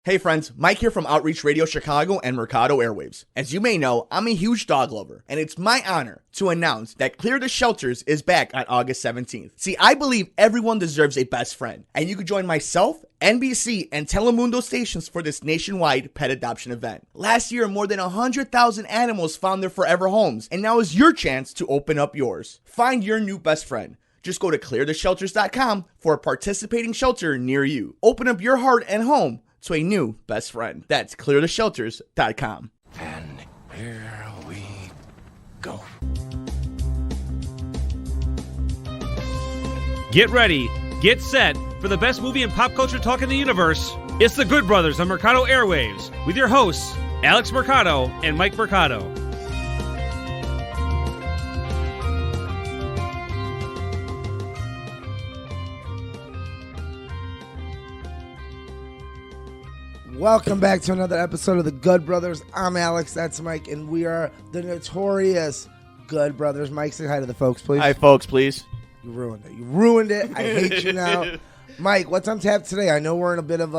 Hey friends, Mike here from Outreach Radio Chicago and Mercado Airwaves. As you may know, I'm a huge dog lover, and it's my honor to announce that Clear the Shelters is back on August 17th. See, I believe everyone deserves a best friend, and you can join myself, NBC, and Telemundo stations for this nationwide pet adoption event. Last year, more than 100,000 animals found their forever homes, and now is your chance to open up yours. Find your new best friend. Just go to cleartheshelters.com for a participating shelter near you. Open up your heart and home to a new best friend. That's cleartheshelters.com. And here we go. Get ready, get set for the best movie and pop culture talk in the universe. It's The Good Brothers on Mercado Airwaves with your hosts, Alex Mercado and Mike Mercado. Welcome back to another episode of The Good Brothers. I'm Alex, that's Mike, and we are the notorious Good Brothers. Mike, say hi to the folks, please. Hi, folks, please. You ruined it. You ruined it. I hate you now. Mike, what's on tap today? I know we're in a bit of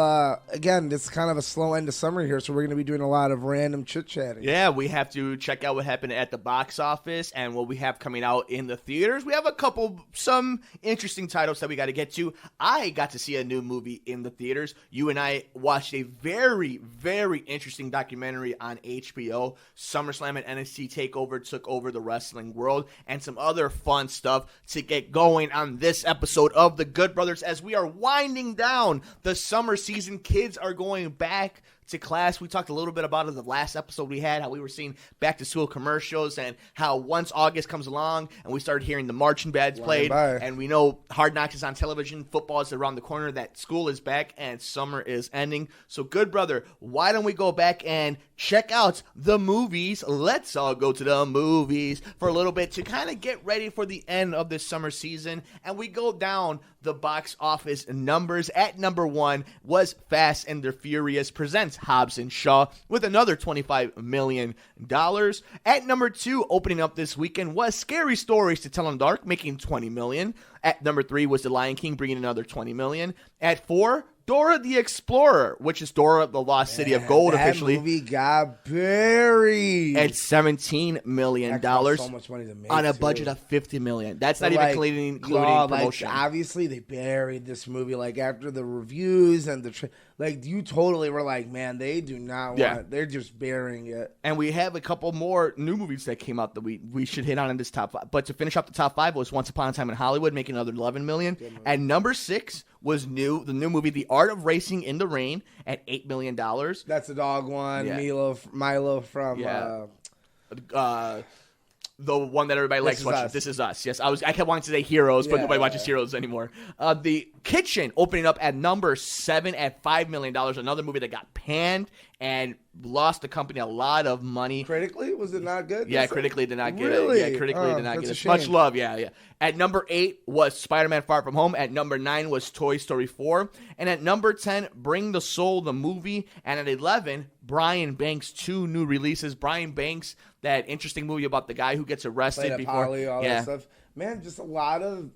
again, this is kind of a slow end of summer here, so we're going to be doing a lot of random chit-chatting. Yeah, we have to check out what happened at the box office and what we have coming out in the theaters. We have some interesting titles that we got to get to. I got to see a new movie in the theaters. You and I watched a very, very interesting documentary on HBO. SummerSlam and NXT TakeOver took over the wrestling world, and some other fun stuff to get going on this episode of The Good Brothers as we are winding down the summer season. Kids are going back to class. We talked a little bit about it in the last episode we had, how we were seeing back to school commercials and how once August comes along and we started hearing the marching bands played and we know Hard Knocks is on television, football is around the corner, that school is back and summer is ending. So good brother, why don't we go back and check out the movies? Let's all go to the movies for a little bit to kind of get ready for the end of this summer season. And we go down the box office numbers. At number 1 was Fast and the Furious presents Hobbs and Shaw with another $25 million. At number 2, opening up this weekend, was Scary Stories to Tell in the Dark, making $20 million. At number 3 was The Lion King, bringing another $20 million. At 4, Dora the Explorer, which is Dora the Lost City of Gold officially. That movie got buried. At $17 million so much money to make, on a budget of $50 million. That's not even including promotion. Obviously, they buried this movie. After the reviews and the you totally were like, man, they do not want. They're just burying it. And we have a couple more new movies that came out that we should hit on in this top 5. But to finish up the top 5 was Once Upon a Time in Hollywood, making another $11 million. At number 6 was the new movie The Art of Racing in the Rain at $8 million. That's the dog one. Yeah. Milo from the one that everybody likes watching. This Is Us. Yes, I kept wanting to say Heroes, but nobody watches Heroes anymore. The Kitchen opening up at number 7 at $5 million. Another movie that got panned and lost the company a lot of money. Critically, was it not good? Yeah, critically did not get it. Really? Yeah, critically did not get it. Much love, yeah. At number 8 was Spider-Man Far From Home. At number 9 was Toy Story 4. And at number 10, Bring the Soul, the movie. And at 11, Brian Banks, 2 new releases. Brian Banks, that interesting movie about the guy who gets arrested before. All that stuff. Man, just a lot of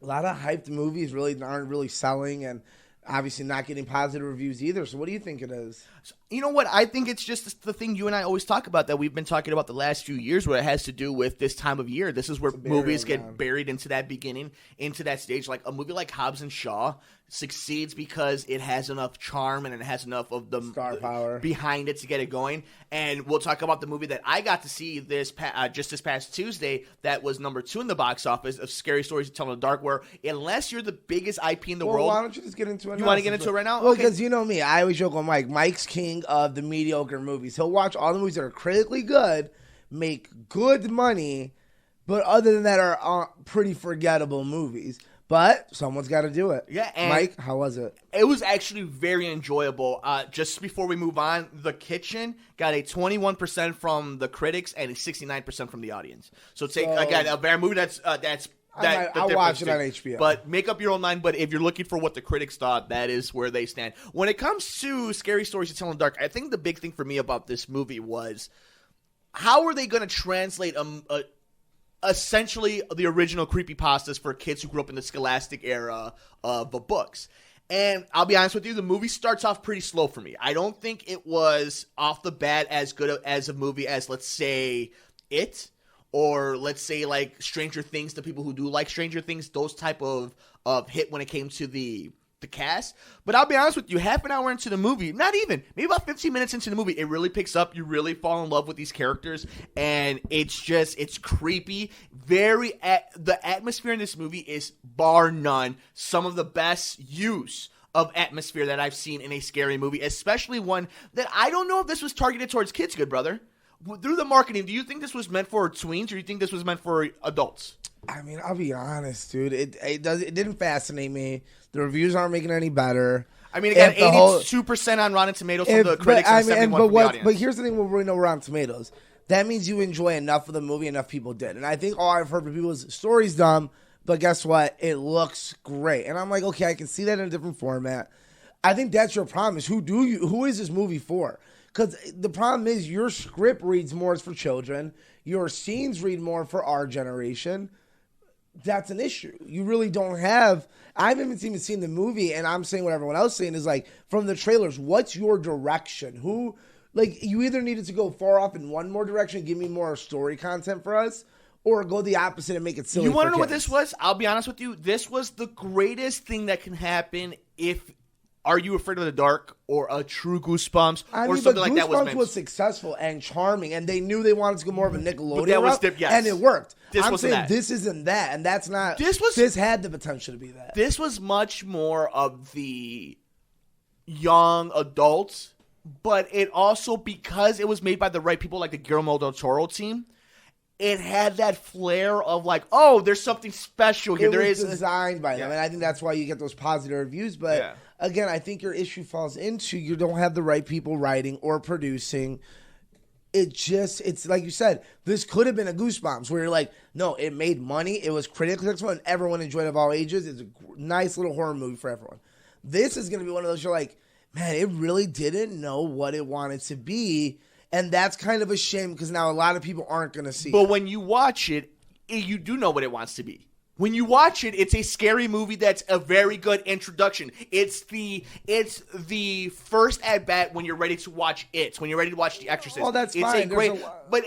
hyped movies aren't really selling, and obviously not getting positive reviews either. So what do you think it is? You know what? I think it's just the thing you and I always talk about that we've been talking about the last few years, where it has to do with this time of year. This is where movies get buried into that beginning, into that stage. Like a movie like Hobbs and Shaw succeeds because it has enough charm and it has enough of the star power behind it to get it going. And we'll talk about the movie that I got to see just this past Tuesday that was number 2 in the box office of Scary Stories to Tell in the Dark, where unless you're the biggest IP in the world. Why don't you just get into it? You want to get into it right now? Well, because you know me, I always joke with Mike. Mike's king of the mediocre movies. He'll watch all the movies that are critically good, make good money, but other than that are pretty forgettable movies. But someone's got to do it. Yeah, and Mike, how was it? It was actually very enjoyable. Just before we move on, The Kitchen got a 21% from the critics and a 69% from the audience. So again, a very movie that's I'll watch it on HBO. But make up your own mind. But if you're looking for what the critics thought, that is where they stand. When it comes to Scary Stories to Tell in the Dark, I think the big thing for me about this movie was how are they going to translate essentially the original creepypastas for kids who grew up in the Scholastic era of the books. And I'll be honest with you, the movie starts off pretty slow for me. I don't think it was off the bat as good as a movie as, let's say, It, or let's say like Stranger Things, to people who do like Stranger Things, those type of hit when it came to the cast. But I'll be honest with you, half an hour into the movie, not even, maybe about 15 minutes into the movie, it really picks up. You really fall in love with these characters, and it's creepy. The atmosphere in this movie is, bar none, some of the best use of atmosphere that I've seen in a scary movie, especially one that I don't know if this was targeted towards kids, good brother. Through the marketing, do you think this was meant for tweens, or do you think this was meant for adults? I mean, I'll be honest, dude. It didn't fascinate me. The reviews aren't making it any better. I mean, again, 82% on Rotten Tomatoes from the critics and 71% from the audience. But here's the thing: when we know Rotten Tomatoes, that means you enjoy enough of the movie, enough people did. And I think all I've heard from people is story's dumb, but guess what? It looks great. And I'm like, okay, I can see that in a different format. I think that's your problem. Is who is this movie for? Because the problem is your script reads more for children. Your scenes read more for our generation. That's an issue. You really don't have... I haven't even seen the movie, and I'm saying what everyone else is saying is like, from the trailers, what's your direction? You either needed to go far off in one more direction, give me more story content for us, or go the opposite and make it silly. You want to know what this was? I'll be honest with you. This was the greatest thing that can happen if Are You Afraid of the Dark or a true Goosebumps or something like that was meant. Goosebumps was successful and charming, and they knew they wanted to go more of a Nickelodeon route, and it worked. I'm saying this isn't that, and that's not. This had the potential to be that. This was much more of the young adults, but it also, because it was made by the right people, like the Guillermo del Toro team, it had that flair of like, oh, there's something special here. It was designed by them, and I think that's why you get those positive reviews, but... Yeah. Again, I think your issue falls into you don't have the right people writing or producing. It's like you said, this could have been a Goosebumps where you're like, no, it made money. It was critically successful and everyone enjoyed it of all ages. It's a nice little horror movie for everyone. This is going to be one of those you're like, man, it really didn't know what it wanted to be. And that's kind of a shame because now a lot of people aren't going to see it. But when you watch it, you do know what it wants to be. When you watch it, it's a scary movie that's a very good introduction. It's the first at bat when you're ready to watch it. When you're ready to watch The Exorcist. Oh, that's it's fine. But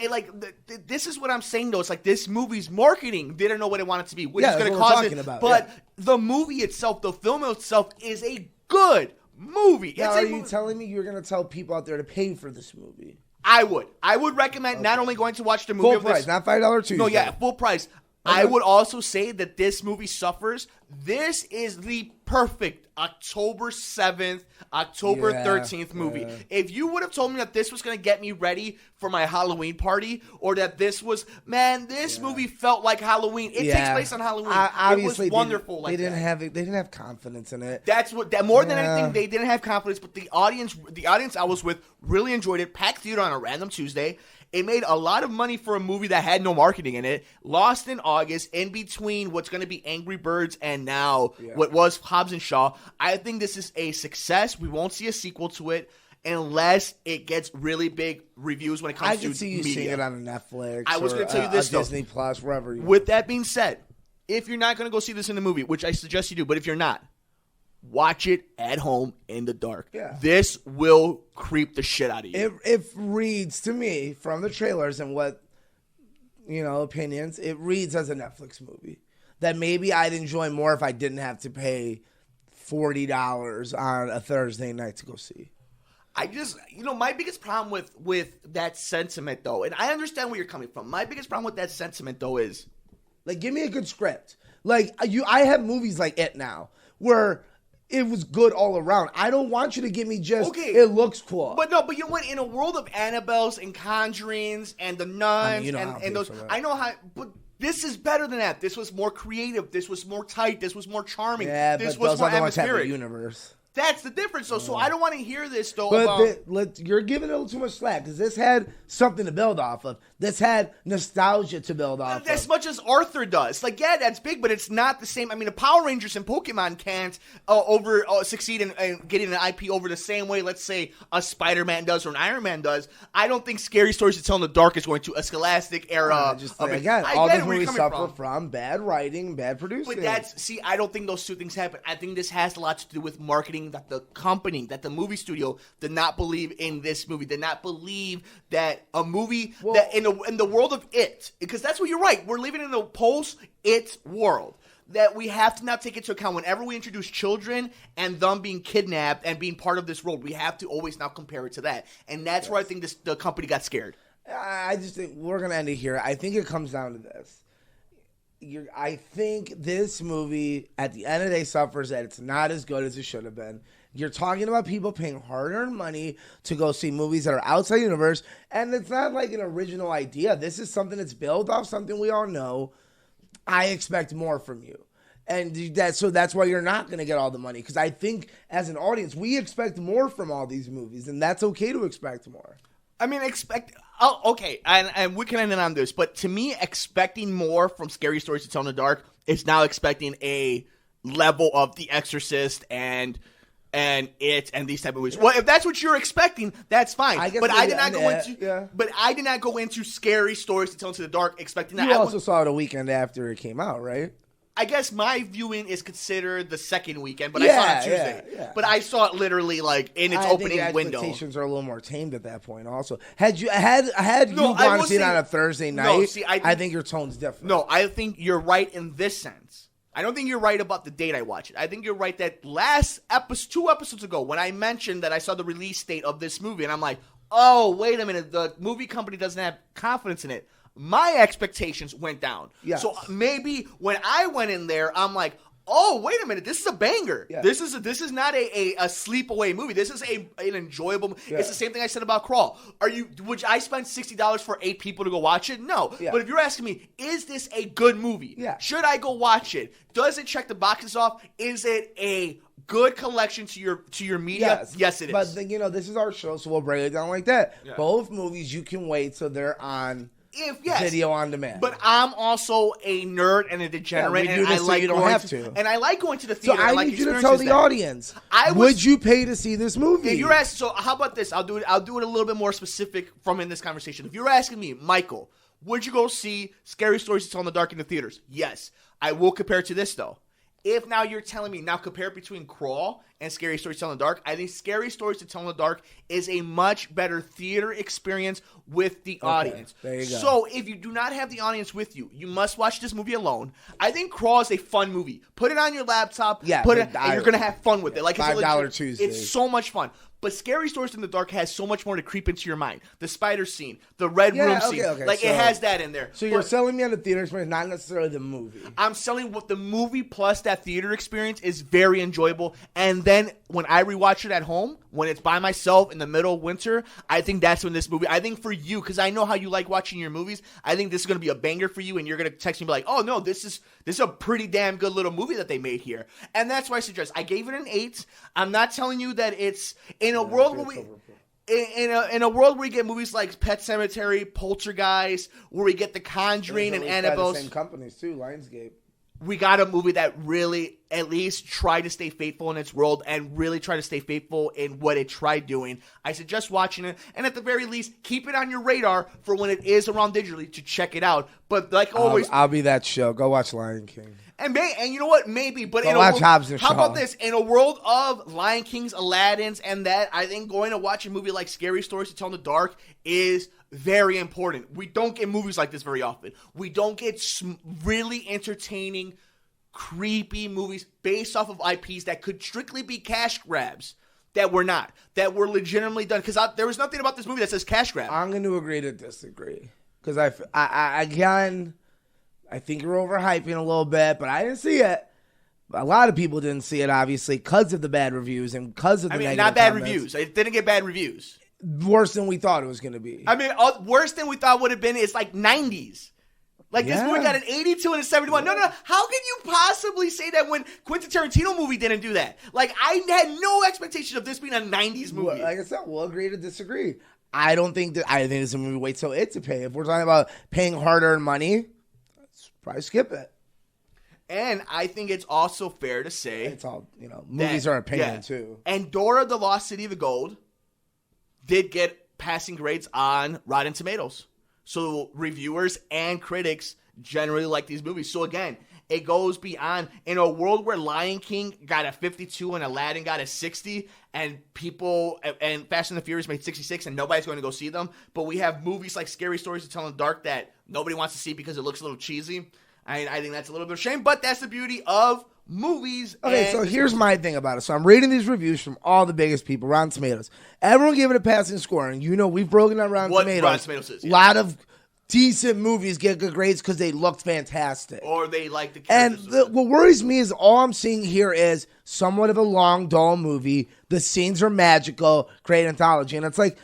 this is what I'm saying though. It's like this movie's marketing didn't know what it wanted to be, which is going to cause it. But the movie itself, the film itself, is a good movie. Now, are you telling me you're going to tell people out there to pay for this movie? I would recommend not only going to watch the movie full price, not $5 Tuesday. No, yeah, full price. Okay. I would also say that this movie suffers. This is the perfect October 7th, October 13th movie. Yeah. If you would have told me that this was going to get me ready for my Halloween party, or that this was, this movie felt like Halloween. It takes place on Halloween. Obviously, it was wonderful. They didn't have confidence in it. That's what. More than anything, they didn't have confidence. But the audience I was with really enjoyed it. Packed theater on a random Tuesday. It made a lot of money for a movie that had no marketing in it. Lost in August, in between what's going to be Angry Birds and now what was Hobbs and Shaw. I think this is a success. We won't see a sequel to it unless it gets really big reviews when it comes to media. I can see you seeing it on Netflix. I was going to tell you this, though. Disney Plus, wherever. With that being said, if you're not going to go see this in the movie, which I suggest you do, but if you're not, watch it at home in the dark. Yeah. This will creep the shit out of you. It reads to me from the trailers and what, opinions, it reads as a Netflix movie that maybe I'd enjoy more if I didn't have to pay $40 on a Thursday night to go see. I just, my biggest problem with that sentiment, though, and I understand where you're coming from. My biggest problem with that sentiment, though, is... Like, give me a good script. Like, I have movies like It now, where... It was good all around. I don't want you to give me just, it looks cool. But you know what? In a world of Annabelles and Conjurings and the Nuns and those, I know how, but this is better than that. This was more creative. This was more tight. This was more charming. Yeah, this but was more atmospheric. Universe. That's the difference. So I don't want to hear this, though. But you're giving it a little too much slack because this had something to build off of. This had nostalgia to build off of. As much as Arthur does. Like, yeah, that's big, but it's not the same. I mean, the Power Rangers and Pokemon can't succeed in getting an IP over the same way, let's say, a Spider-Man does or an Iron Man does. I don't think Scary Stories to Tell in the Dark is going to a Scholastic era. Again, all those movies suffer from bad writing, bad producing. But I don't think those two things happen. I think this has a lot to do with marketing, that the company, that the movie studio did not believe in this movie, did not believe that a movie that in the world of It, because that's what you're right. We're living in the post-It world that we have to now take into account whenever we introduce children and them being kidnapped and being part of this world. We have to always now compare it to that, and that's where I think the company got scared. I just think we're gonna end it here. I think it comes down to this. I think this movie, at the end of the day, suffers that it's not as good as it should have been. You're talking about people paying hard-earned money to go see movies that are outside the universe, and it's not like an original idea. This is something that's built off something we all know. I expect more from you. And that's why you're not going to get all the money. Because I think, as an audience, we expect more from all these movies, and that's okay to expect more. I mean, okay, and we can end it on this, but to me, expecting more from Scary Stories to Tell in the Dark is now expecting a level of The Exorcist and It and these type of movies. Well, if that's what you're expecting, that's fine. I did not go into Scary Stories to Tell in the Dark expecting that. You also saw it a weekend after it came out, right? I guess my viewing is considered the second weekend, but I saw it on Tuesday. Yeah. But I saw it literally like in its opening window. Expectations are a little more tamed at that point. Also, had you gone to see it on a Thursday night, I think your tone's different. No, I think you're right in this sense. I don't think you're right about the date I watched it. I think you're right that two episodes ago, when I mentioned that I saw the release date of this movie, and I'm like, oh, wait a minute, the movie company doesn't have confidence in it. My expectations went down. Yes. So maybe when I went in there, I'm like, oh, wait a minute, this is a banger. Yeah. This is not a sleepaway movie. This is an enjoyable movie. Yeah. It's the same thing I said about Crawl. Would I spend $60 for 8 people to go watch it? No. Yeah. But if you're asking me, is this a good movie? Yeah. Should I go watch it? Does it check the boxes off? Is it a good collection to your media? Yes, it is. But this is our show, so we'll break it down like that. Yeah. Both movies you can wait till they're on video on demand. But I'm also a nerd and a degenerate, and I like going to the theater. So I need you to tell the audience, would you pay to see this movie? If you're asking, so how about this? I'll do it a little bit more specific from in this conversation. If you're asking me, Michael, would you go see Scary Stories to Tell in the Dark in the theaters? Yes. I will compare it to this, though. If now you're telling me, now compare it between Crawl and Scary Stories to Tell in the Dark, I think Scary Stories to Tell in the Dark is a much better theater experience with the audience. There you go. So if you do not have the audience with you, you must watch this movie alone. I think Crawl is a fun movie. Put it on your laptop, and you're going to have fun with it. Like $5 Tuesday. It's so much fun. But Scary Stories in the Dark has so much more to creep into your mind. The spider scene, the red room scene. It has that in there. So you're selling me on the theater experience, not necessarily the movie. I'm selling what the movie plus that theater experience is very enjoyable. And then when I rewatch it at home, when it's by myself in the middle of winter, I think that's when this movie, I think for you, because I know how you like watching your movies, I think this is going to be a banger for you, and you're going to text me and be like, oh no, this is a pretty damn good little movie that they made here. And that's why I suggest, I gave it an 8. I'm not telling you that it's in a world where in a world where we get movies like Pet Sematary, Poltergeist, where we get The Conjuring and Annabelle. The same companies too, Lionsgate. We got a movie that really at least tried to stay faithful in its world and really try to stay faithful in what it tried doing. I suggest watching it, and at the very least, keep it on your radar for when it is around digitally to check it out. But like always, I'll be that show. Go watch Lion King. And you know what? Maybe, but watch Hobbs and Shaw. How about this? In a world of Lion Kings, Aladdins, and that, I think going to watch a movie like Scary Stories to Tell in the Dark is very important. We don't get movies like this very often. We don't get really entertaining, creepy movies based off of IPs that could strictly be cash grabs. That were not. That were legitimately done. Because there was nothing about this movie that says cash grab. I'm going to agree to disagree. Because I think you're overhyping a little bit, but I didn't see it. A lot of people didn't see it, obviously, because of the bad reviews and because of the negative not bad comments. Reviews. It didn't get bad reviews. Worse than we thought it was going to be. Worse than we thought would have been is like 90s. Like, this movie got an 82 and a 71. No. How can you possibly say that when Quentin Tarantino movie didn't do that? Like, I had no expectation of this being a 90s movie. Well, like I said, we'll agree to disagree. I think this movie waits till it to pay. If we're talking about paying hard-earned money, let's probably skip it. And I think it's also fair to say... It's all, movies are opinion, too. And Dora the Lost City of Gold did get passing grades on Rotten Tomatoes. So reviewers and critics generally like these movies. So again, it goes beyond. In a world where Lion King got a 52 and Aladdin got a 60, and Fast and the Furious made 66 and nobody's going to go see them, but we have movies like Scary Stories to Tell in the Dark that nobody wants to see because it looks a little cheesy. I think that's a little bit of a shame, but that's the beauty of movies. Okay, so here's my thing about it. So I'm reading these reviews from all the biggest people, Rotten Tomatoes. Everyone gave it a passing score, and we've broken down Rotten Tomatoes. Rotten Tomatoes is, A lot of decent movies get good grades because they looked fantastic. Or they like the characters. And what worries me is all I'm seeing here is somewhat of a long, dull movie. The scenes are magical, great anthology. And it's like,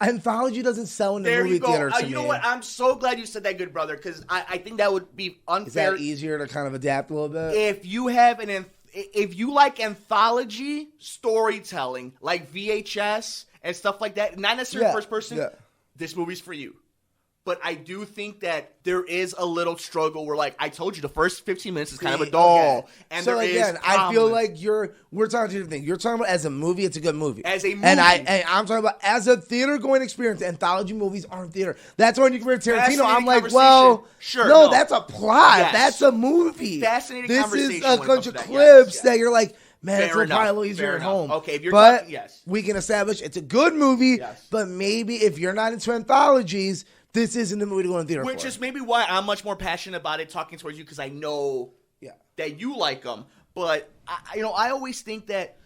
anthology doesn't sell in the movie theater to me. You know what? I'm so glad you said that, good brother, because I think that would be unfair. Is that easier to kind of adapt a little bit? If you have if you like anthology storytelling, like VHS and stuff like that, not necessarily first person, this movie's for you. But I do think that there is a little struggle where, like I told you, the first 15 minutes is kind of a dull. Okay. And so again, I feel like we're talking two different things. You're talking about as a movie, it's a good movie. As a movie. And I'm talking about as a theater going experience. Anthology movies aren't theater. That's when you compare Tarantino. I'm like, well, sure, no, that's a plot. Yes. That's a movie. Fascinating conversation. This is a bunch of clips that you're like, man, it's probably a little easier at home. Okay, if you're but talking, yes. We can establish it's a good movie, but maybe if you're not into anthologies, this isn't the movie to go in theater for. Which is maybe why I'm much more passionate about it talking towards you, because I know that you like them. But, I always think that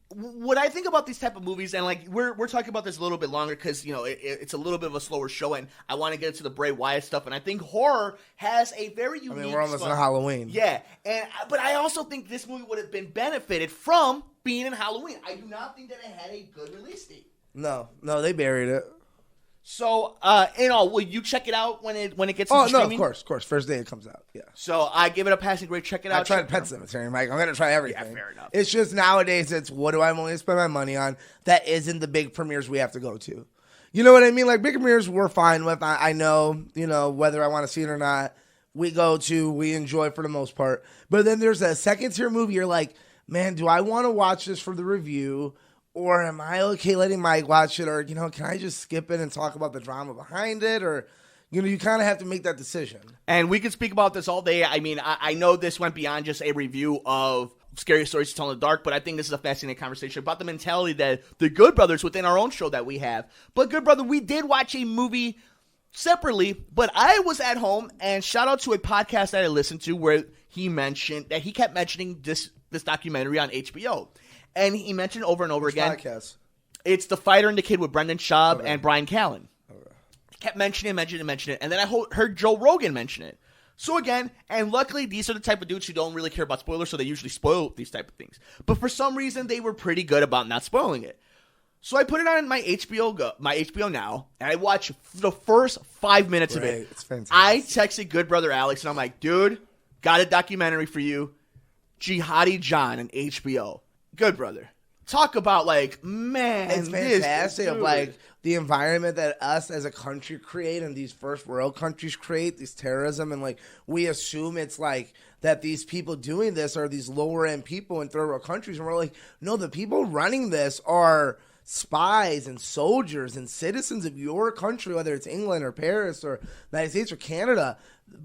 what I think about these type of movies, and like we're talking about this a little bit longer because, it's a little bit of a slower show, and I want to get into the Bray Wyatt stuff. And I think horror has a very unique we're almost in Halloween. Yeah. But I also think this movie would have been benefited from being in Halloween. I do not think that it had a good release date. No, they buried it. So, will you check it out when it gets into streaming? Of course. First day it comes out, yeah. So, I give it a passing grade. Check it out. I tried Pet Sematary, Mike. I'm going to try everything. Yeah, fair enough. It's just nowadays, it's what do I want to spend my money on that isn't the big premieres we have to go to. You know what I mean? Like, big premieres we're fine with. I know, whether I want to see it or not, we go to, we enjoy for the most part. But then there's a second-tier movie, you're like, man, do I want to watch this for the review? Or am I okay letting Mike watch it? Or, can I just skip it and talk about the drama behind it? Or, you kind of have to make that decision. And we can speak about this all day. I mean, I know this went beyond just a review of Scary Stories to Tell in the Dark, but I think this is a fascinating conversation about the mentality that the Good Brothers within our own show that we have. But Good Brother, we did watch a movie separately, but I was at home, and shout out to a podcast that I listened to where he mentioned that he kept mentioning this documentary on HBO. And he mentioned over and over again. Podcast? It's The Fighter and the Kid with Brendan Schaub and Brian Callen. He kept mentioning it. And then I heard Joe Rogan mention it. So again, and luckily these are the type of dudes who don't really care about spoilers, so they usually spoil these type of things. But for some reason, they were pretty good about not spoiling it. So I put it on my HBO Now, and I watched the first 5 minutes of it. It's fantastic. I texted Good Brother Alex, and I'm like, dude, got a documentary for you. Jihadi John on HBO. Good Brother. Talk about, man, it's fantastic of, the environment that us as a country create and these first world countries create, these terrorism, and, we assume it's, that these people doing this are these lower-end people in third world countries, and we're like, no, the people running this are spies and soldiers and citizens of your country, whether it's England or Paris or the United States or Canada,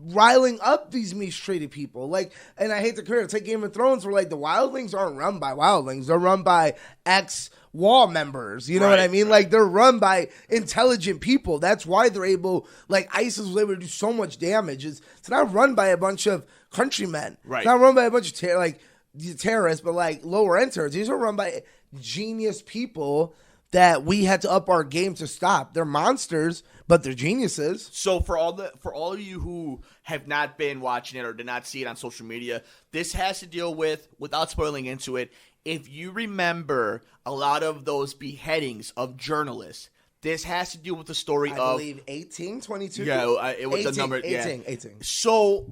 riling up these mistreated people. And I hate to compare it, take Game of Thrones where the wildlings aren't run by wildlings, they're run by ex-wall members, you know what I mean? Right. They're run by intelligent people. That's why they're able, ISIS was able to do so much damage. It's not run by a bunch of countrymen. Right. It's not run by a bunch of terrorists, but lower end terrorists. These are run by genius people that we had to up our game to stop. They're monsters, but they're geniuses. So for all of you who have not been watching it or did not see it on social media, this has to deal with, without spoiling into it, if you remember a lot of those beheadings of journalists, This has to do with the story I of... believe 18, 22? Yeah, it was 18, the number... 18, yeah. 18. So,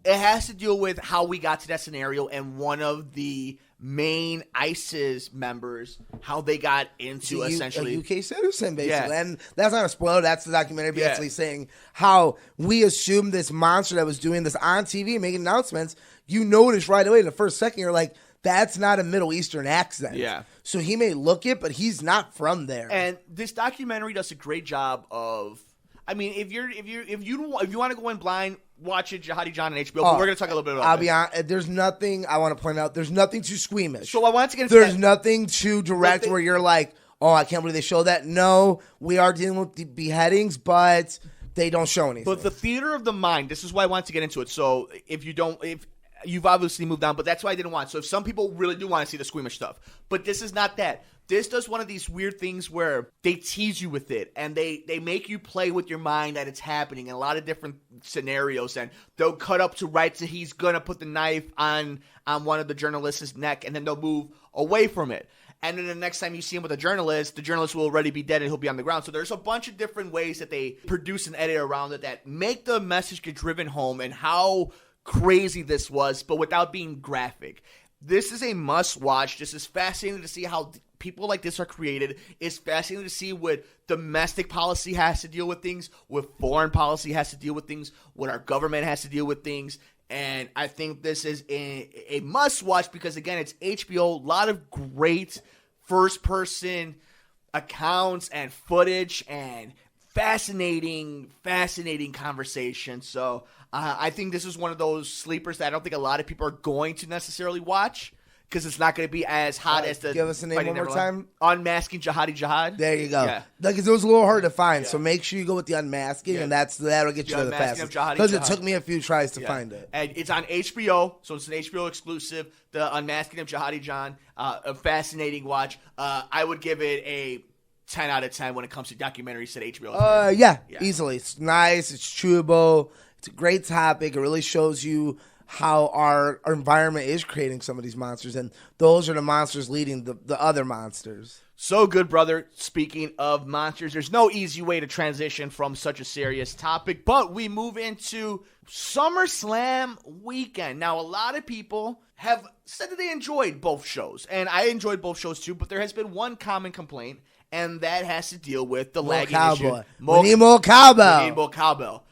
it has to deal with how we got to that scenario and one of the main ISIS members, how they got into essentially... a UK citizen, basically. Yeah. And that's not a spoiler. That's the documentary Yeah. basically saying how we assumed this monster that was doing this on TV, making announcements, you notice right away in the first second, you're like, that's not a Middle Eastern accent. Yeah. So he may look it, but he's not from there. And this documentary does a great job of... I mean, if you want to go in blind, watch it, Jihadi John on HBO. But we're going to talk a little bit about I'll it. be honest. There's nothing I want to point out. There's nothing too squeamish. So I wanted to get into There's that. nothing too direct where you're like, oh, I can't believe they show that. No, we are dealing with the beheadings, but they don't show anything. But the theater of the mind, this is why I wanted to get into it. So if you've obviously moved on, but that's why I didn't want. So if some people really do want to see the squeamish stuff, but this is not that. This does one of these weird things where they tease you with it, and they make you play with your mind that it's happening in a lot of different scenarios, and they'll cut up to right to he's going to put the knife on one of the journalist's neck, and then they'll move away from it. And then the next time you see him with the journalist will already be dead and he'll be on the ground. So there's a bunch of different ways that they produce and edit around it that make the message get driven home and how crazy this was, but without being graphic. This is a must-watch. This is fascinating to see how people like this are created. It's fascinating to see what domestic policy has to deal with things, what foreign policy has to deal with things, what our government has to deal with things. And I think this is a must-watch because, again, it's HBO. A lot of great first-person accounts and footage and fascinating conversation. So I think this is one of those sleepers that I don't think a lot of people are going to necessarily watch because it's not going to be as hot as the... Give us the name one more time. Unmasking Jihadi Jihad. There you go. Yeah. Like, it was a little hard to find, so make sure you go with the unmasking, and that'll get you to the Unmasking of fastest. Jihadi Because it Jihad. took me a few tries to find it. And it's on HBO, so it's an HBO exclusive. The Unmasking of Jihadi John, a fascinating watch. I would give it a 10 out of 10 when it comes to documentaries at HBO. Yeah, easily. It's nice. It's chewable. It's a great topic. It really shows you how our environment is creating some of these monsters, and those are the monsters leading the other monsters. So good, brother. Speaking of monsters, there's no easy way to transition from such a serious topic, but we move into SummerSlam weekend. Now, a lot of people have said that they enjoyed both shows, and I enjoyed both shows too, but there has been one common complaint, and that has to deal with the lagging issue. We need more cowbell. We need more cowbell.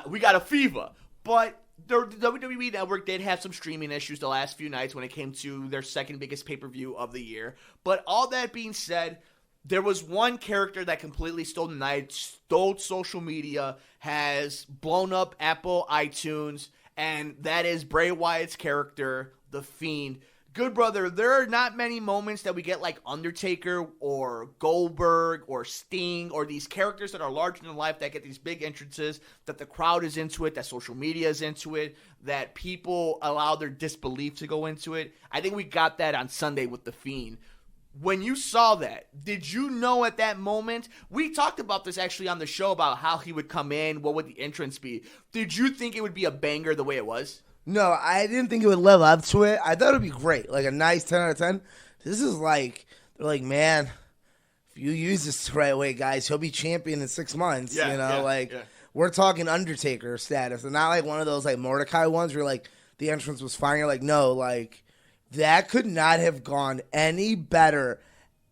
We got a fever, but the WWE Network did have some streaming issues the last few nights when it came to their second biggest pay-per-view of the year. But all that being said, there was one character that completely stole the night, stole social media, has blown up Apple iTunes, and that is Bray Wyatt's character, the Fiend. Good brother, there are not many moments that we get like Undertaker or Goldberg or Sting or these characters that are larger than life that get these big entrances, that the crowd is into it, that social media is into it, that people allow their disbelief to go into it. I think we got that on Sunday with The Fiend. When you saw that, did you know at that moment? We talked about this actually on the show about how he would come in, what would the entrance be. Did you think it would be a banger the way it was? No, I didn't think it would live up to it. I thought it would be great, like a nice 10 out of 10. This is like, they're like, man, if you use this the right way, guys, he'll be champion in 6 months. We're talking Undertaker status, and not like one of those like Mordecai ones where like the entrance was fine. You're like, no, like that could not have gone any better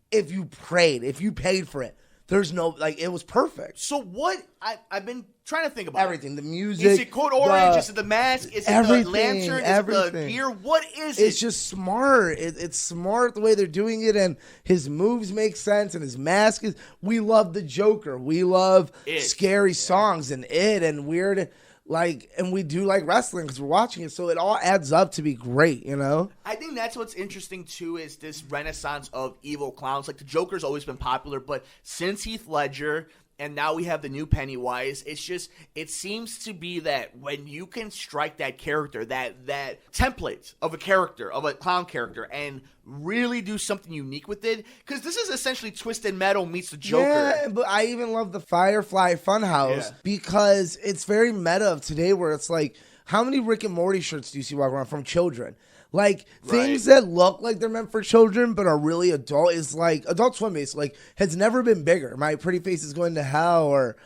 if you paid for it. There's no, like, it was perfect. So what, I've been trying to think about everything. The music. Is it Code Orange? Is it the mask? Is it the lantern? Is it the gear? What is it? It's just smart. It's smart the way they're doing it, and his moves make sense, and his mask is, we love the Joker. We love scary songs and and weird, like, and we do like wrestling because we're watching it, so it all adds up to be great, you know? I think that's what's interesting, too, is this renaissance of evil clowns. Like, the Joker's always been popular, but since Heath Ledger, and now we have the new Pennywise, it's just, it seems to be that when you can strike that character, that template of a character, of a clown character, and really do something unique with it, because this is essentially Twisted Metal meets the Joker. Yeah, but I even love the Firefly Funhouse because it's very meta of today where it's like, how many Rick and Morty shirts do you see walking around from children? Like, things that look like they're meant for children but are really adult is like Adult Swim basically like has never been bigger. My Pretty Face is Going to Hell, or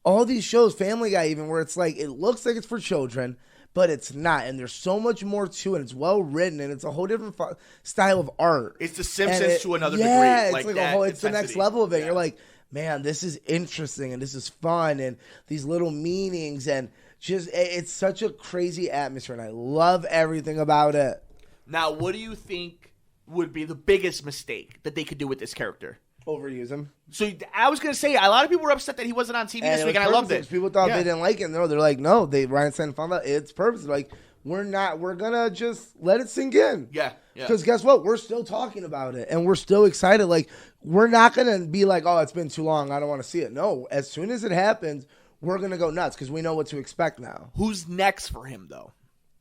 all these shows, Family Guy even, where it's like it looks like it's for children but it's not, and there's so much more to it. It's well written, and it's a whole different style of art. It's The Simpsons to another degree. Yeah, like it's that a whole, it's the next level of it. Yeah. You're like, man, this is interesting and this is fun and these little meanings, and just it's such a crazy atmosphere, and I love everything about it. Now, what do you think would be the biggest mistake that they could do with this character? Overuse him. So I was going to say, a lot of people were upset that he wasn't on TV this week, and I loved it. People thought they didn't like it. No, they're like, no, Ryan Sandler found out it's purpose. Like, we're going to just let it sink in. Yeah. Because guess what? We're still talking about it, and we're still excited. Like, we're not going to be like, oh, it's been too long, I don't want to see it. No, as soon as it happens, we're going to go nuts because we know what to expect now. Who's next for him, though?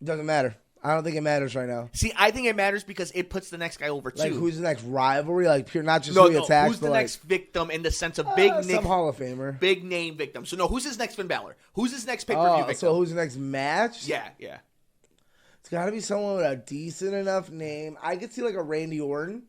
It doesn't matter. I don't think it matters right now. See, I think it matters because it puts the next guy over, too. Like, who's the next rivalry? Like, pure, not just who he attacks, who's the like, next victim in the sense of big some Hall of Famer. Big name victim. So, no, who's his next Finn Balor? Who's his next pay-per-view victim? So who's the next match? Yeah. It's got to be someone with a decent enough name. I could see, like, a Randy Orton.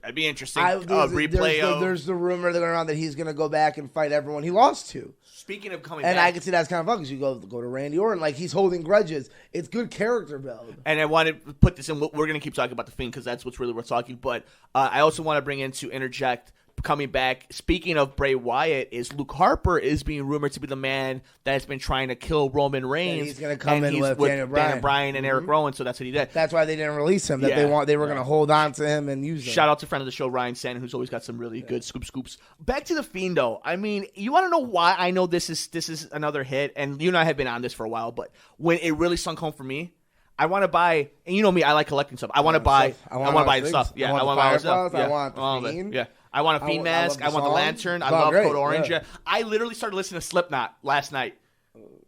That'd be interesting. There's the rumor going around that he's going to go back and fight everyone he lost to. Speaking of coming back. And I can see that's kind of fun because you go to Randy Orton. Like, he's holding grudges. It's good character build. And I want to put this in. We're going to keep talking about the Fiend because that's what's really worth talking. But I also want to bring in to interject. Coming back, speaking of Bray Wyatt, is Luke Harper is being rumored to be the man that has been trying to kill Roman Reigns. And he's going to come in with Daniel Bryan and Eric Rowan, so that's what he did. That's why they didn't release him. They were going to hold on to him and use him. Shout out to friend of the show, Ryan Sandler, who's always got some really good scoops. Back to the Fiend, though. I mean, you want to know why I know this is another hit, and you and I have been on this for a while, but when it really sunk home for me, I want to buy, and you know me, I like collecting stuff. I want to buy the stuff. Yeah, I want to buy the stuff. I want the Fiend. Yeah. I want a Fiend mask. I want the lantern. I love Code Orange. Yeah. I literally started listening to Slipknot last night.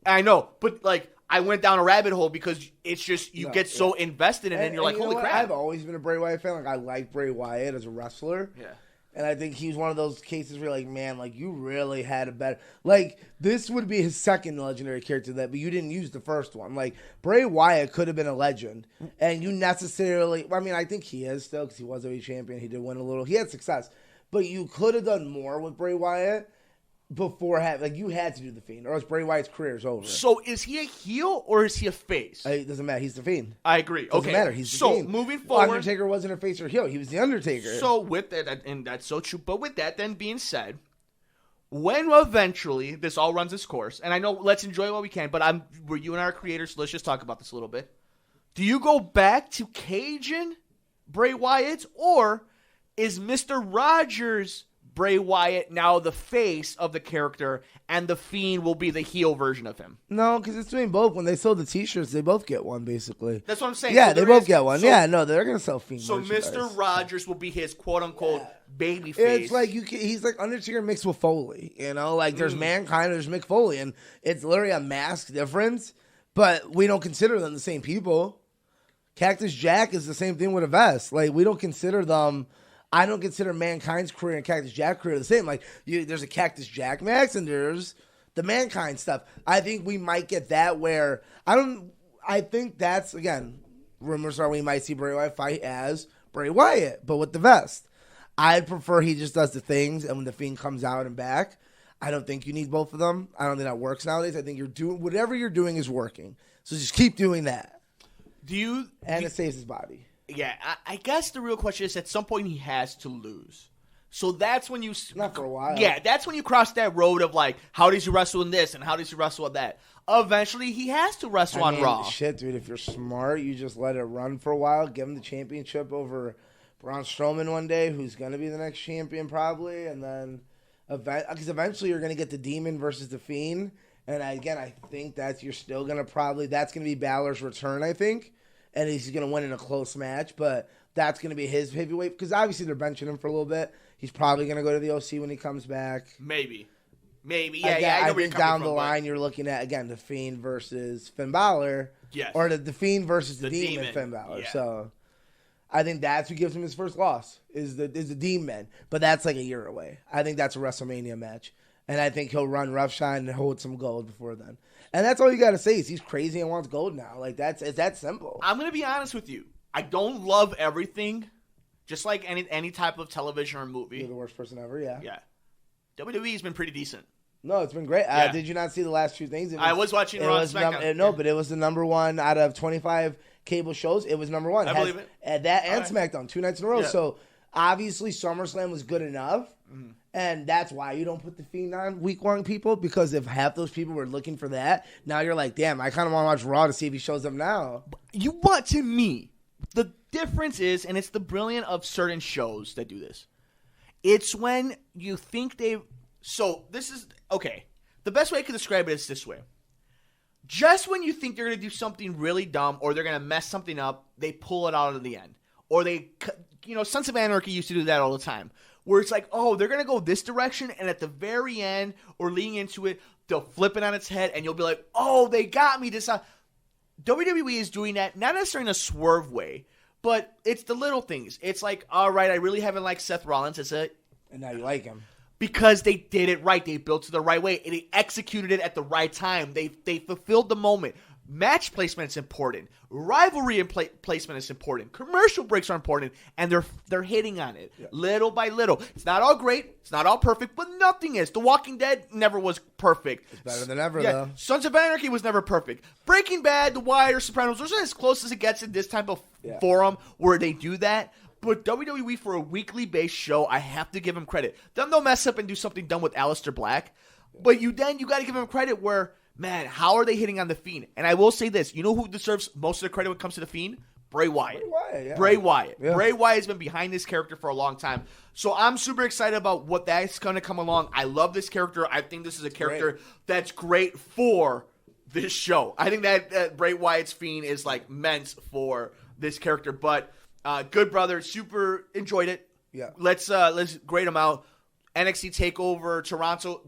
I know, but like I went down a rabbit hole because it's just you get so invested in it, and you're like, holy crap. I've always been a Bray Wyatt fan. Like, I like Bray Wyatt as a wrestler. Yeah. And I think he's one of those cases where you're like, man, like, you really had a better... Like, this would be his second legendary character, but you didn't use the first one. Like, Bray Wyatt could have been a legend. And you necessarily... I mean, I think he is still, because he was a champion. He did win a little. He had success. But you could have done more with Bray Wyatt before having... Like, you had to do the Fiend, or else Bray Wyatt's career is over. So, is he a heel, or is he a face? It doesn't matter. He's the Fiend. I agree. Doesn't matter. He's the Fiend. So, moving forward... Undertaker wasn't a face or heel. He was the Undertaker. So, with that, and that's so true, but with that then being said, when eventually this all runs its course, and I know let's enjoy what we can, but we're you and our creators, so let's just talk about this a little bit. Do you go back to Cajun Bray Wyatt, or is Mr. Rogers Bray Wyatt now the face of the character, and the Fiend will be the heel version of him? No, because it's doing both. When they sell the T-shirts, they both get one, basically. That's what I'm saying. Yeah, so they both get one. They're going to sell Fiend So merchandise. Mr. Rogers will be his quote-unquote baby face. It's like he's like Undertaker mixed with Foley, you know? Like, there's Mankind, there's Mick Foley, and it's literally a mask difference, but we don't consider them the same people. Cactus Jack is the same thing with a vest. Like, we don't consider them... I don't consider Mankind's career and Cactus Jack's career the same. Like, there's a Cactus Jack max and there's the Mankind stuff. I think we might get that where I think that's, again, rumors are we might see Bray Wyatt fight as Bray Wyatt, but with the vest. I'd prefer he just does the things, and when the Fiend comes out and back, I don't think you need both of them. I don't think that works nowadays. I think whatever you're doing is working. So just keep doing that. It saves his body. Yeah, I guess the real question is at some point he has to lose. So that's when you... Not for a while. Yeah, that's when you cross that road of like, how does he wrestle in this and how does he wrestle in that? Eventually, he has to wrestle on Raw. Shit, dude, if you're smart, you just let it run for a while, give him the championship over Braun Strowman one day, who's going to be the next champion probably, and then... Because eventually you're going to get the Demon versus the Fiend, and again, I think that's going to be Balor's return, I think. And he's going to win in a close match, but that's going to be his heavyweight. Because obviously they're benching him for a little bit. He's probably going to go to the OC when he comes back. Maybe. Yeah, I think down the line you're looking at, again, the Fiend versus Finn Balor. Yes. Or the Fiend versus the Demon Finn Balor. Yeah. So I think that's who gives him his first loss, is the Demon. But that's like a year away. I think that's a WrestleMania match. And I think he'll run roughshod and hold some gold before then. And that's all you got to say is he's crazy and wants gold now. Like, it's that simple. I'm going to be honest with you. I don't love everything, just like any type of television or movie. You're the worst person ever, yeah. Yeah. WWE's been pretty decent. No, it's been great. Yeah. Did you not see the last two things? I was watching Raw and SmackDown. But it was the number one out of 25 cable shows. It was number one. I believe it. And that and SmackDown, 2 nights in a row. Yeah. So, obviously, SummerSlam was good enough. Mm-hmm. And that's why you don't put the Fiend on week one, people. Because if half those people were looking for that, now you're like, damn, I kind of want to watch Raw to see if he shows up now. You want to me. The difference is, and it's the brilliance of certain shows that do this, it's when you think so this is, okay, the best way I can describe it is this way. Just when you think they're going to do something really dumb or they're going to mess something up, they pull it out at the end. Or Sons of Anarchy used to do that all the time, where it's like, oh, they're going to go this direction, and at the very end or leading into it, they'll flip it on its head, and you'll be like, oh, they got me this time. WWE is doing that, not necessarily in a swerve way, but it's the little things. It's like, all right, I really haven't liked Seth Rollins. And now you like him. Because they did it right. They built it the right way, and they executed it at the right time. They fulfilled the moment. Match placement is important. Rivalry and placement is important. Commercial breaks are important, and they're hitting on it little by little. It's not all great. It's not all perfect, but nothing is. The Walking Dead never was perfect. It's better than ever, though. Sons of Anarchy was never perfect. Breaking Bad, The Wire, Sopranos, those are as close as it gets in this type of forum where they do that. But WWE, for a weekly-based show, I have to give them credit. Then they'll mess up and do something dumb with Aleister Black. But you got to give them credit where, man, how are they hitting on The Fiend? And I will say this. You know who deserves most of the credit when it comes to The Fiend? Bray Wyatt. Bray Wyatt. Yeah. Bray Wyatt has been behind this character for a long time. So I'm super excited about what that's going to come along. I love this character. I think this is a character that's great for this show. I think that Bray Wyatt's Fiend is like meant for this character. But good brother, super enjoyed it. Yeah. Let's grade them out. NXT TakeOver Toronto,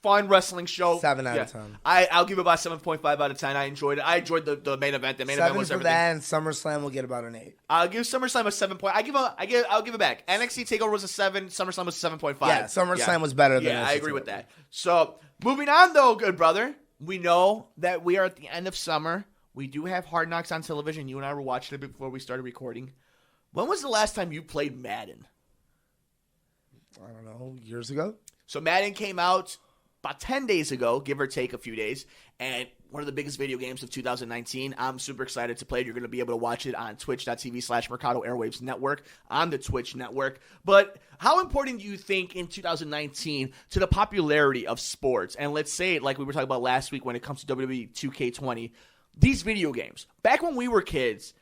fun wrestling show. 7 out of 10. I'll give it about 7.5 out of 10. I enjoyed it. I enjoyed the main event. The main event was 7 for everything. that, and SummerSlam will get about an 8. I'll give SummerSlam a 7. I'll give it back. NXT TakeOver was a 7. SummerSlam was 7.5. Yeah, SummerSlam was better than I agree with that. So moving on though, good brother. We know that we are at the end of summer. We do have Hard Knocks on television. You and I were watching it before we started recording. When was the last time you played Madden? I don't know, years ago? So Madden came out about 10 days ago, give or take a few days, and one of the biggest video games of 2019. I'm super excited to play it. You're going to be able to watch it on twitch.tv/Mercado Airwaves Network on the Twitch network. But how important do you think in 2019 to the popularity of sports? And let's say, like we were talking about last week when it comes to WWE 2K20, these video games, back when we were kids,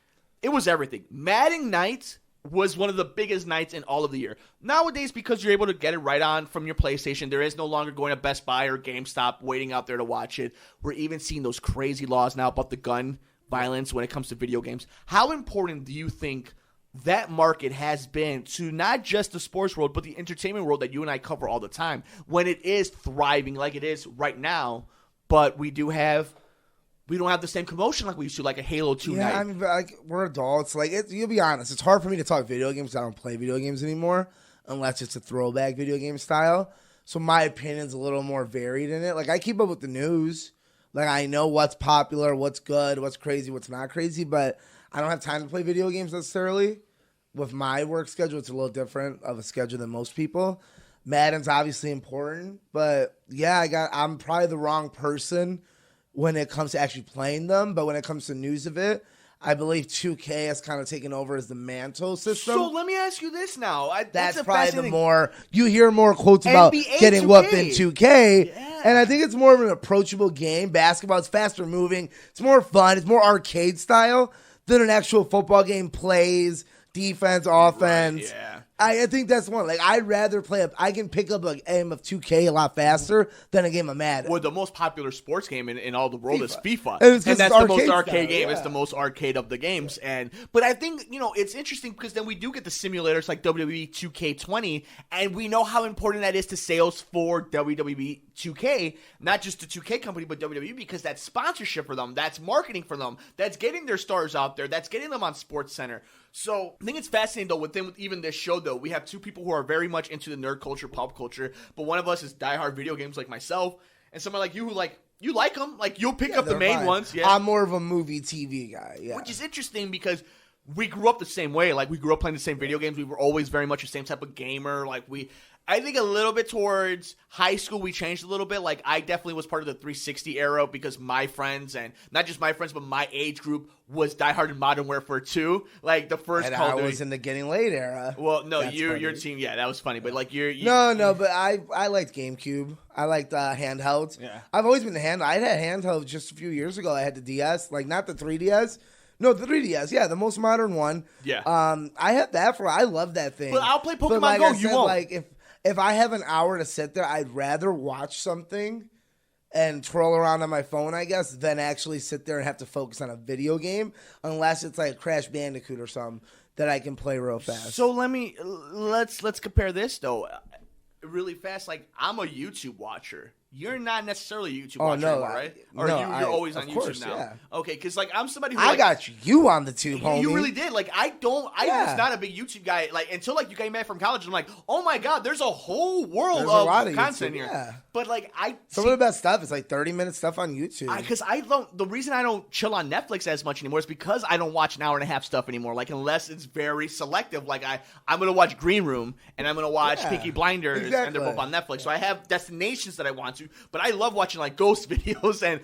it was everything. Madden night was one of the biggest nights in all of the year. Nowadays, because you're able to get it right on from your PlayStation, there is no longer going to Best Buy or GameStop waiting out there to watch it. We're even seeing those crazy laws now about the gun violence when it comes to video games. How important do you think that market has been to not just the sports world, but the entertainment world that you and I cover all the time, when it is thriving like it is right now, but we don't have the same commotion like we used to, like a Halo 2 night. Yeah, I mean, like, we're adults. Like, you'll be honest. It's hard for me to talk video games. I don't play video games anymore unless it's a throwback video game style. So my opinion's a little more varied in it. Like, I keep up with the news. Like, I know what's popular, what's good, what's crazy, what's not crazy. But I don't have time to play video games necessarily. With my work schedule, it's a little different of a schedule than most people. Madden's obviously important. But, yeah, I'm probably the wrong person when it comes to actually playing them, but when it comes to news of it, I believe 2K has kind of taken over as the mantle system. So let me ask you this now. That's probably the more, you hear more quotes about NBA getting 2K. whooped in 2K, and I think it's more of an approachable game. Basketball, it's faster moving, it's more fun, it's more arcade style than an actual football game plays, defense, offense. Right, yeah. I think that's one. Like, I'd rather play I can pick up a game of 2K a lot faster than a game of Madden. Well, the most popular sports game in all the world is FIFA. And that's the most arcade game. Yeah. It's the most arcade of the games. But I think, it's interesting because then we do get the simulators like WWE 2K20, and we know how important that is to sales for WWE 2K, not just the 2K company, but WWE, because that's sponsorship for them, that's marketing for them, that's getting their stars out there, that's getting them on SportsCenter. So I think it's fascinating, though, within even this show, though, we have two people who are very much into the nerd culture, pop culture, but one of us is diehard video games like myself, and someone like you who, like, you like them, like, you'll pick up the main ones. Yeah. I'm more of a movie TV guy, yeah. Which is interesting because we grew up the same way. Like, we grew up playing the same video games. We were always very much the same type of gamer. Like, I think a little bit towards high school, we changed a little bit. Like, I definitely was part of the 360 era because my friends, and not just my friends, but my age group was diehard in Modern Warfare 2. Like, the first And Call of I Duty. was in the Getting Late era. Well, no, That's your funny. team, yeah, that was funny. But, like, No, but I liked GameCube. I liked handhelds. Yeah. I've always been the handheld. I had handhelds just a few years ago. I had the DS, like not the 3DS. No, the 3DS. Yeah, the most modern one. Yeah. I had that I love that thing. But I'll play Pokemon But like Go, I you said, won't. Like if I have an hour to sit there, I'd rather watch something and twirl around on my phone, I guess, than actually sit there and have to focus on a video game, unless it's like Crash Bandicoot or something that I can play real fast. So let's compare this though, really fast. Like, I'm a YouTube watcher. You're not necessarily a YouTube watcher anymore, right? Or no, you're always on of YouTube course, now. yeah. Okay, because like I'm somebody who I like, got you on the tube, homie. You really did. Like, I Yeah. was not a big YouTube guy. Like, until like you came back from college, I'm like, oh my god, there's a whole world There's a of lot of content YouTube, here. yeah. But like, Some of the best stuff is like 30-minute stuff on YouTube. Because I don't. The reason I don't chill on Netflix as much anymore is because I don't watch an hour and a half stuff anymore. Like, unless it's very selective. Like, I'm gonna watch Green Room and I'm gonna watch Yeah, Peaky Blinders, and exactly. they're both on Netflix. So I have destinations that I want to, but I love watching like ghost videos and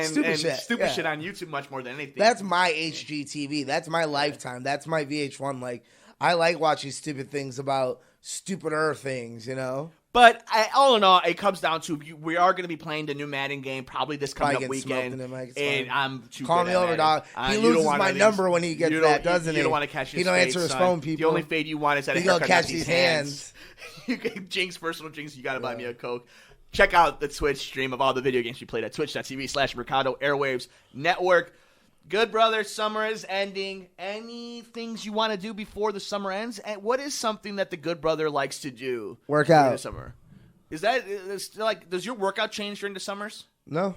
Stupid shit, yeah. shit on YouTube much more than anything. That's my HGTV. That's my Lifetime. That's my VH1. Like, I like watching stupid things about stupider things, you know? But all in all, it comes down to we are going to be playing the new Madden game probably this coming Probably up getting smoked weekend, in it, Mike. It's and fine. I'm too Call good me at over, Madden. dog. He You don't loses wanna my lose. number when he gets You don't- that, doesn't he? You don't want to catch his He don't fade, answer his son. phone, The people. only fade you want is that He a gonna haircut, catch not these these hands. You can jinx, personal jinx. You got to buy me a Coke. Check out the Twitch stream of all the video games we played at twitch.tv/Mercado Airwaves Network. Good brother, summer is ending. Any things you want to do before the summer ends? And what is something that the good brother likes to do Work during out. the summer? Does your workout change during the summers? No.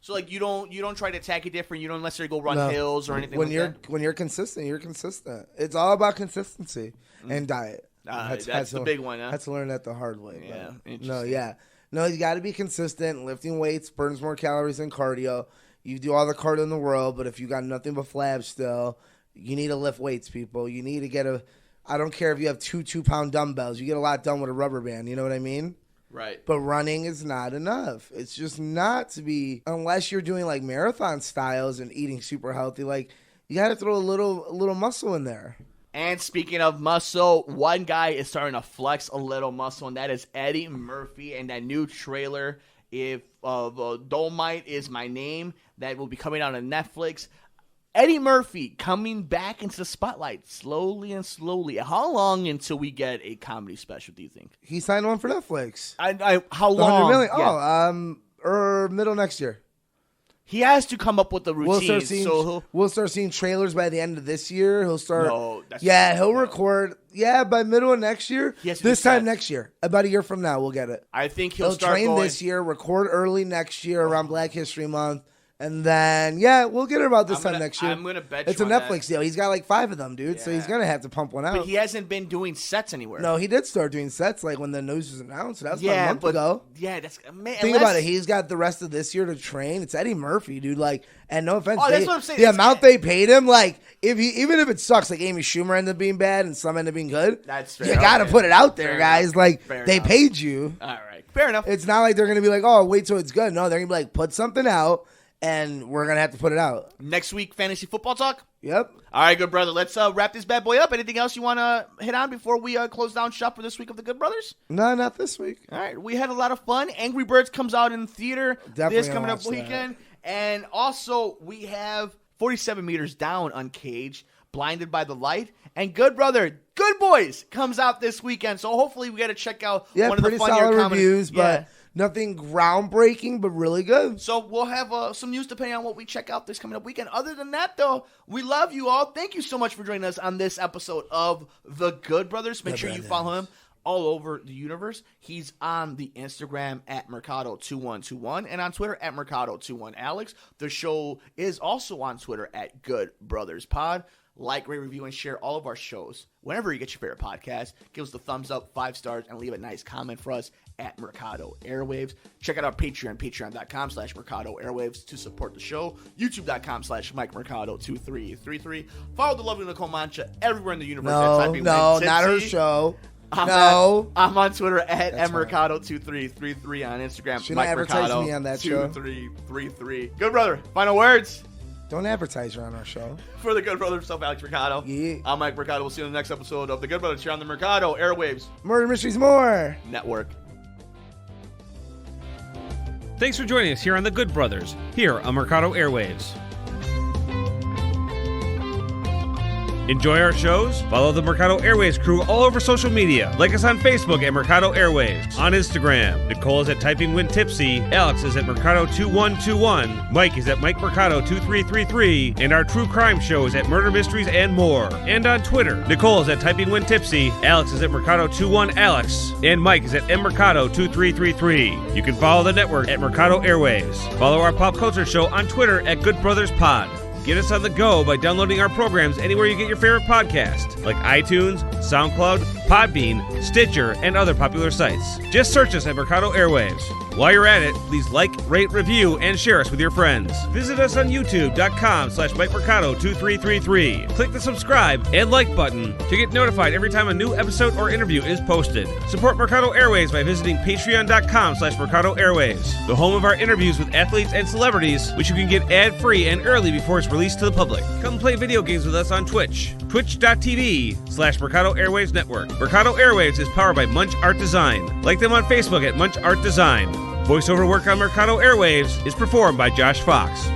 So like you don't try to attack it different. You don't necessarily go run No. hills or anything. When like you're consistent, you're consistent. It's all about consistency and diet. That's the big one, huh? Had to learn that the hard way. Yeah, but- interesting. No, yeah. No, you got to be consistent. Lifting weights burns more calories than cardio. You do all the cardio in the world, but if you got nothing but flabs still, you need to lift weights, people. You need to get I don't care if you have 2-pound dumbbells. You get a lot done with a rubber band. You know what I mean? Right. But running is not enough. It's just not to be, unless you're doing like marathon styles and eating super healthy. Like, you got to throw a little muscle in there. And speaking of muscle, one guy is starting to flex a little muscle, and that is Eddie Murphy and that new trailer, If Dolomite Is My Name, that will be coming out on Netflix. Eddie Murphy coming back into the spotlight slowly and slowly. How long until we get a comedy special, do you think? He signed one for Netflix. How The long? 100 million? Yeah. Or middle next year. He has to come up with a We'll routine. start seeing trailers by the end of this year. He'll start. No, that's he'll record. Yeah, by middle of next year. He has to do This time sets. next year, about a year from now, we'll get it. I think he'll He'll start train going, this year, record early next year around Black History Month, and then we'll get it about this time next year. I'm gonna bet it's you a on Netflix deal. He's got like 5 of them, dude. So Yeah. he's gonna have to pump one out. But he hasn't been doing sets anywhere. No, he did start doing sets like when the news was announced. That was about a month but ago. yeah, that's man. Think about it. He's got the rest of this year to train. It's Eddie Murphy, dude. Like, and no offense, Oh, that's what I'm saying. the It's- amount they paid him, like, even if it sucks, like Amy Schumer ended up being bad and some ended up being good. That's fair. You got to Okay. put it out there, Fair guys. enough. Like, Fair they enough. paid you. All right, fair enough. It's not like they're gonna be like, oh, wait till it's good. No, they're gonna be like, put something out, and we're gonna have to put it out. Next week, fantasy football talk. Yep. All right, good brother. Let's wrap this bad boy up. Anything else you want to hit on before we close down shop for this week of the Good Brothers? No, not this week. All right, we had a lot of fun. Angry Birds comes out in theater Definitely this gonna coming up watch that. weekend, and also we have 47 Meters Down Uncaged, Blinded by the Light, and Good Brother, Good Boys comes out this weekend. So hopefully we got to check out Yeah, one of the pretty funnier solid comedy- reviews, Yeah. but nothing groundbreaking, but really good. So we'll have some news depending on what we check out this coming up weekend. Other than that, though, we love you all. Thank you so much for joining us on this episode of The Good Brothers. Make sure you follow him all over the universe. He's on the Instagram at Mercado2121 and on Twitter at Mercado21Alex. The show is also on Twitter at Good Brothers Pod. like, rate, review, and share all of our shows. Whenever you get your favorite podcast, give us the thumbs up, 5 stars, and leave a nice comment for us at Mercado Airwaves. Check out our Patreon, patreon.com/Mercado Airwaves to support the show. YouTube.com/Mike Mercado 2333. Follow the lovely Nicole Mancha everywhere in the universe. No, not her show. I'm on Twitter at mmercado2333, on Instagram. Shouldn't Mike advertise Mercado me on that show. 2333. Good brother. Final words. Don't advertise her on our show. For the good brother himself, Alex Mercado. Yeah. I'm Mike Mercado. We'll see you in the next episode of The Good Brothers here on the Mercado Airwaves Murder Mysteries More Network. Thanks for joining us here on The Good Brothers, here on Mercado Airwaves. Enjoy our shows? Follow the Mercado Airwaves crew all over social media. Like us on Facebook at Mercado Airwaves. On Instagram, Nicole is at Typing When Tipsy, Alex is at Mercado2121, Mike is at Mike Mercado2333, and our true crime show is at Murder Mysteries and More. And on Twitter, Nicole is at Typing When Tipsy, Alex is at Mercado21Alex, and Mike is at mmercado2333. You can follow the network at Mercado Airwaves. Follow our pop culture show on Twitter at Good Brothers Pod. Get us on the go by downloading our programs anywhere you get your favorite podcast, like iTunes, SoundCloud, Podbean, Stitcher, and other popular sites. Just search us at Mercado Airwaves. While you're at it, please like, rate, review, and share us with your friends. Visit us on youtube.com/Mike Mercado 2333. Click the subscribe and like button to get notified every time a new episode or interview is posted. Support Mercado Airwaves by visiting patreon.com/Mercado Airwaves, the home of our interviews with athletes and celebrities, which you can get ad-free and early before it's released to the public. Come play video games with us on Twitch. Twitch.tv/Mercado Airwaves Network. Mercado Airwaves is powered by Munch Art Design. Like them on Facebook at Munch Art Design. Voiceover work on Mercado Airwaves is performed by Josh Fox.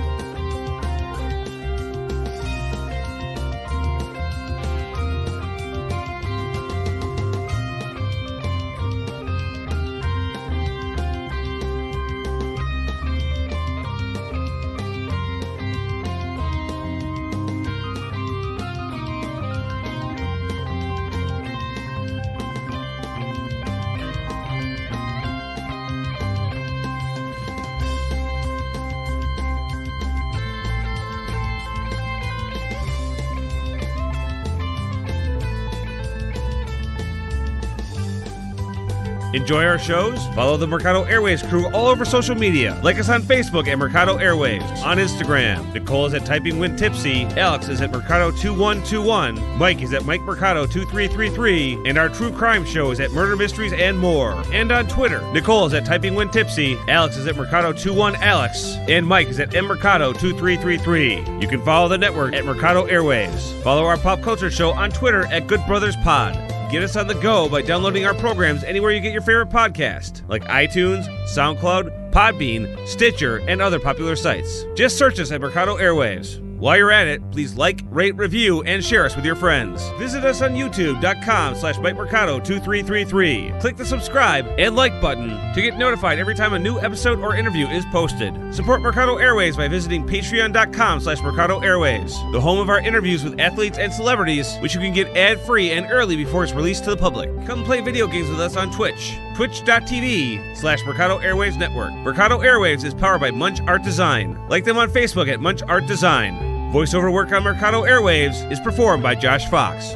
Enjoy our shows? Follow the Mercado Airwaves crew all over social media. Like us on Facebook at Mercado Airwaves. On Instagram, Nicole is at Typing When Tipsy, Alex is at Mercado2121, Mike is at Mike Mercado2333, and our true crime show is at Murder Mysteries and More. And on Twitter, Nicole is at Typing When Tipsy, Alex is at Mercado21Alex, and Mike is at mmercado2333. You can follow the network at Mercado Airwaves. Follow our pop culture show on Twitter at Good Brothers Pod. Get us on the go by downloading our programs anywhere you get your favorite podcast, like iTunes, SoundCloud, Podbean, Stitcher, and other popular sites. Just search us at Mercado Airwaves. While you're at it, please like, rate, review, and share us with your friends. Visit us on youtube.com/Mike Mercado 2333. Click the subscribe and like button to get notified every time a new episode or interview is posted. Support Mercado Airwaves by visiting patreon.com/Mercado Airwaves, the home of our interviews with athletes and celebrities, which you can get ad-free and early before it's released to the public. Come play video games with us on Twitch. Twitch.tv/Mercado Airwaves Network. Mercado Airwaves is powered by Munch Art Design. Like them on Facebook at Munch Art Design. Voiceover work on Mercado Airwaves is performed by Josh Fox.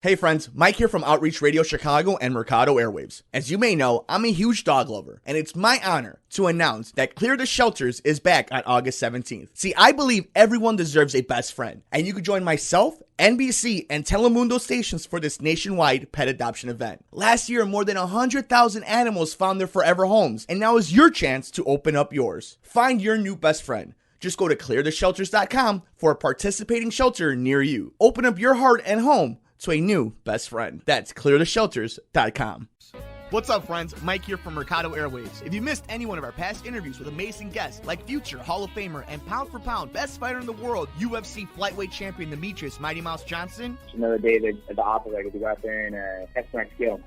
Hey friends, Mike here from Outreach Radio Chicago and Mercado Airwaves. As you may know, I'm a huge dog lover, and it's my honor to announce that Clear the Shelters is back on August 17th. See, I believe everyone deserves a best friend, and you can join myself, NBC, and Telemundo stations for this nationwide pet adoption event. Last year, more than 100,000 animals found their forever homes, and now is your chance to open up yours. Find your new best friend. Just go to cleartheshelters.com for a participating shelter near you. Open up your heart and home to a new best friend. That's cleartheshelters.com. What's up, friends? Mike here from Mercado Airwaves. If you missed any one of our past interviews with amazing guests like future Hall of Famer and pound for pound best fighter in the world, UFC flyweight champion Demetrius Mighty Mouse Johnson. Another day at the office, I get to go out there and test my skill.